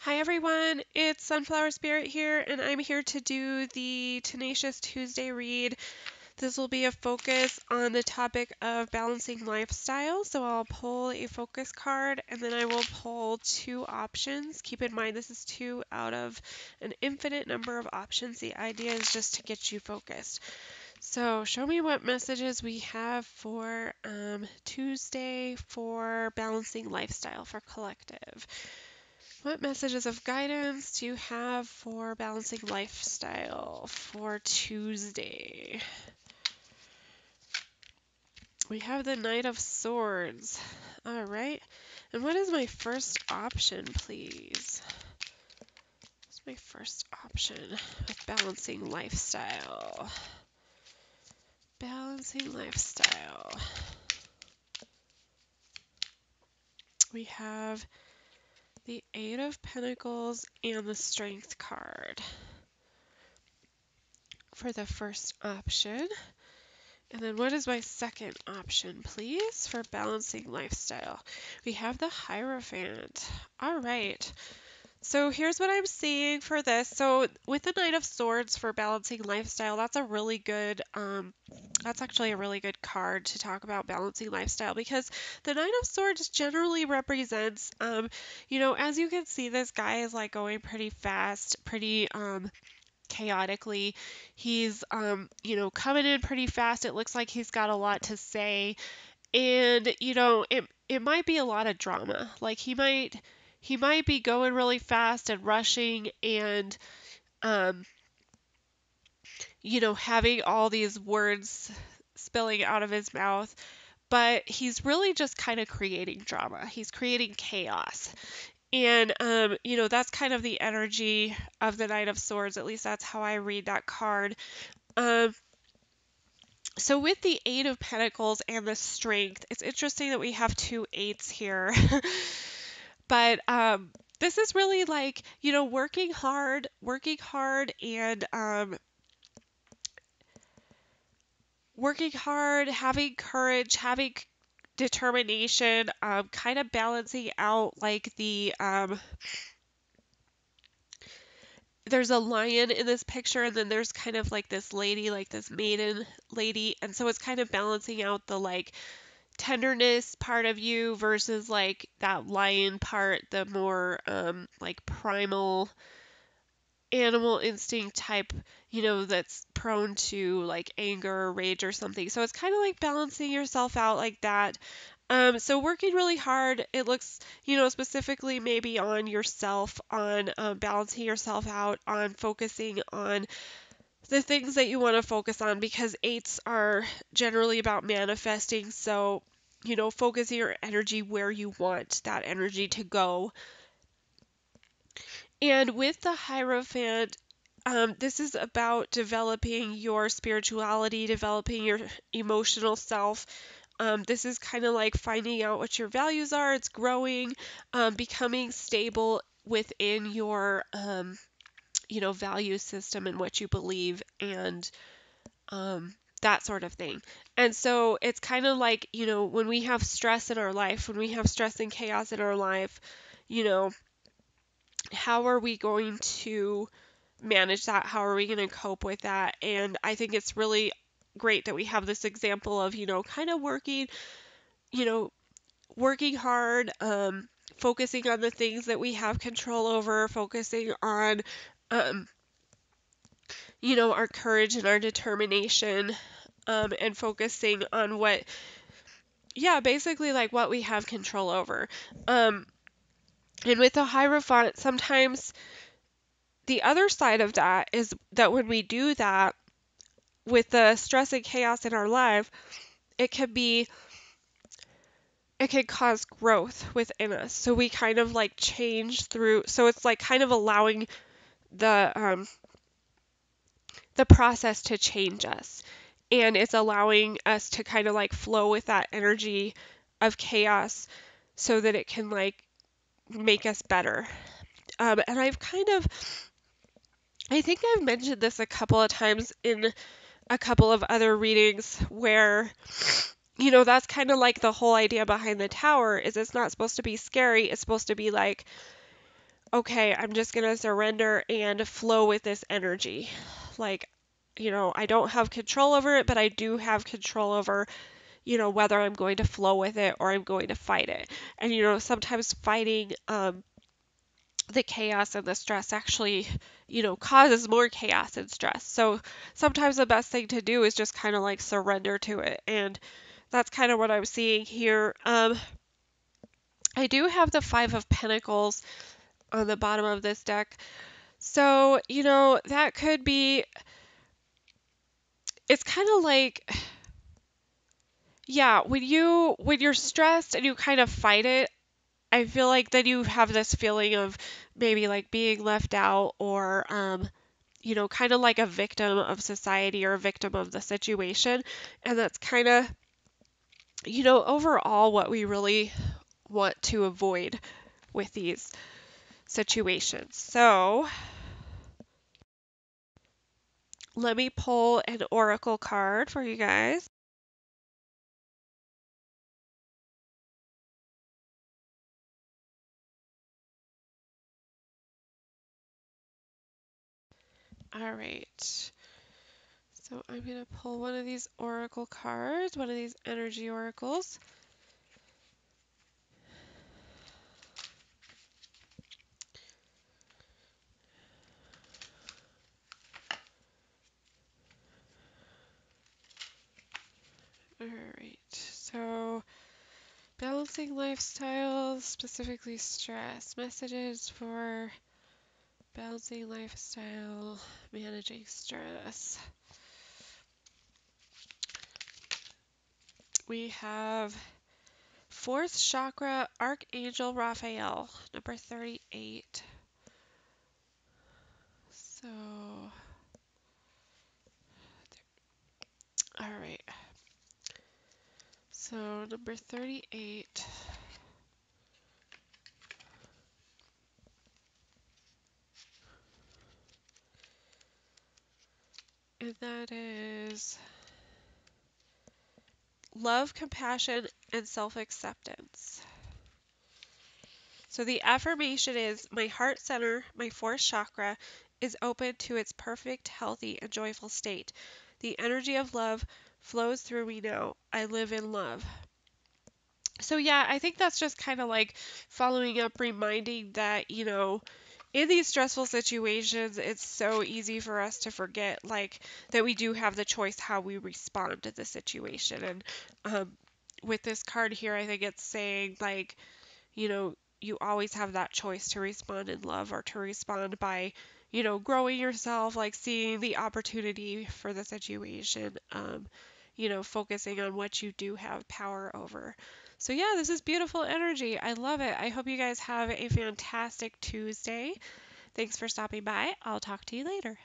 Hi everyone, it's Sunflower Spirit here, and I'm here to do the Tenacious Tuesday read. This will be a focus on the topic of balancing lifestyle, so I'll pull a focus card and then I will pull two options. Keep in mind this is two out of an infinite number of options. The idea is just to get you focused. So show me what messages we have for Tuesday for balancing lifestyle for collective. What messages of guidance do you have for balancing lifestyle for Tuesday? We have the Knight of Swords. All right. And what is my first option, please? What's my first option with balancing lifestyle? Balancing lifestyle. We have the Eight of Pentacles and the Strength card for the first option. And then what is my second option, please, for balancing lifestyle? We have the Hierophant. All right. So here's what I'm seeing for this. So with the Knight of Swords for balancing lifestyle, that's actually a really good card to talk about balancing lifestyle, because the Knight of Swords generally represents, as you can see, this guy is like going pretty fast, pretty chaotically. He's coming in pretty fast. It looks like he's got a lot to say, and it might be a lot of drama. Like he might be going really fast and rushing and um having all these words spilling out of his mouth, but he's really just kind of creating drama. He's creating chaos. And, that's kind of the energy of the Knight of Swords. At least that's how I read that card. Um, so with the Eight of Pentacles and the Strength, it's interesting that we have two eights here. But this is really like, working hard, having courage, having determination, kind of balancing out like there's a lion in this picture, and then there's kind of like this lady, like this maiden lady, and so it's kind of balancing out the like tenderness part of you versus like that lion part, the more like primal animal instinct type, that's prone to like anger or rage or something. So it's kind of like balancing yourself out like that. So working really hard, it looks, specifically maybe on yourself, on balancing yourself out, on focusing on the things that you want to focus on, because eights are generally about manifesting. So, focusing your energy where you want that energy to go. And with the Hierophant, this is about developing your spirituality, developing your emotional self. This is kind of like finding out what your values are. It's growing, becoming stable within your, value system and what you believe, and that sort of thing. And so it's kind of like, when we have stress in our life, when we have stress and chaos in our life, you know, how are we going to manage that? How are we going to cope with that? And I think it's really great that we have this example of, kind of you know, working hard, focusing on the things that we have control over, focusing on, um, our courage and our determination, and focusing on basically like what we have control over. And with the Hierophant, sometimes the other side of that is that when we do that with the stress and chaos in our life, it can be it can cause growth within us. So we kind of like change through. So it's like kind of allowing the the process to change us, and it's allowing us to kind of like flow with that energy of chaos, so that it can like make us better. And I think I've mentioned this a couple of times in a couple of other readings where, that's kind of like the whole idea behind the tower is it's not supposed to be scary. It's supposed to be like okay, I'm just going to surrender and flow with this energy. Like, I don't have control over it, but I do have control over, whether I'm going to flow with it or I'm going to fight it. And, sometimes fighting the chaos and the stress actually, causes more chaos and stress. So sometimes the best thing to do is just kind of like surrender to it. And that's kind of what I'm seeing here. I do have the Five of Pentacles on the bottom of this deck. So, that could be, it's kind of like, yeah, when you're stressed and you kind of fight it, I feel like then you have this feeling of maybe like being left out or kind of like a victim of society or a victim of the situation. And that's kind of, overall what we really want to avoid with these situations. So let me pull an oracle card for you guys. All right. So I'm going to pull one of these oracle cards, one of these energy oracles. All right. So balancing lifestyles, specifically stress. Messages for balancing lifestyle, managing stress. We have fourth chakra, Archangel Raphael, number 38. So, all right. So, number 38. And that is love, compassion, and self acceptance. So the affirmation is my heart center, my fourth chakra, is open to its perfect, healthy, and joyful state. The energy of love flows through me now. I live in love. So yeah, I think that's just kind of like following up, reminding that, in these stressful situations, it's so easy for us to forget, like, that we do have the choice how we respond to the situation. And with this card here, I think it's saying, like, you always have that choice to respond in love or to respond by, growing yourself, like seeing the opportunity for the situation, focusing on what you do have power over. So, yeah, this is beautiful energy. I love it. I hope you guys have a fantastic Tuesday. Thanks for stopping by. I'll talk to you later.